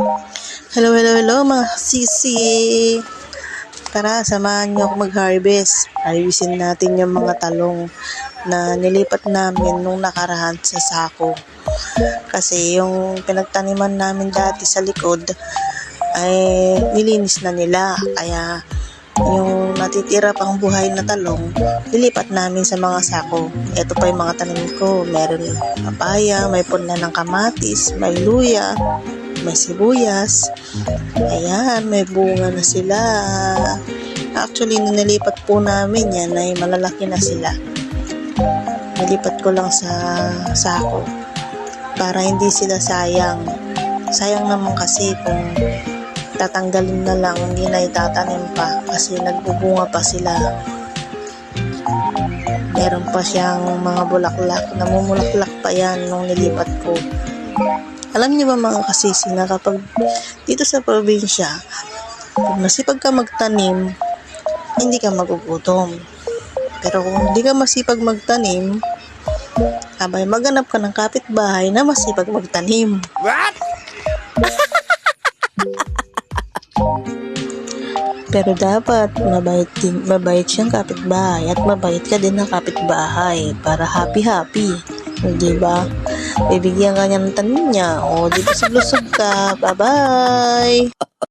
Hello, hello, hello mga sisi. Tara, samahan niyo ako mag-harvest. Harvestin natin yung mga talong na nilipat namin nung nakaraan sa sako. Kasi yung pinagtaniman namin dati sa likod ay nilinis na nila. Kaya yung natitira pang buhay na talong, nilipat namin sa mga sako. Ito pa yung mga tanim ko. Meron papaya, may punla ng kamatis, may luya, may sibuyas. Ayan, may bunga na sila. Actually, nilipat po namin yan ay malalaki na sila. Nilipat ko lang sa sako para hindi sila sayang. Sayang naman kasi kung tatanggalin na lang, hindi na itatanim pa kasi nagbubunga pa sila. Meron pa siyang mga bulaklak, namumulaklak pa yan nung nilipat ko. Alam niyo ba mga kasisi na kapag dito sa probinsya, kung masipag ka magtanim, hindi ka magugutom. Pero kung hindi ka masipag magtanim, abay maghanap ka ng kapitbahay na masipag magtanim. What? Pero dapat mabait siyang kapitbahay at mabait ka din ng kapitbahay para happy-happy. Hindi ba? Bibigyan ka niya ng tanim niya. O, di ba lusog ka? Bye-bye!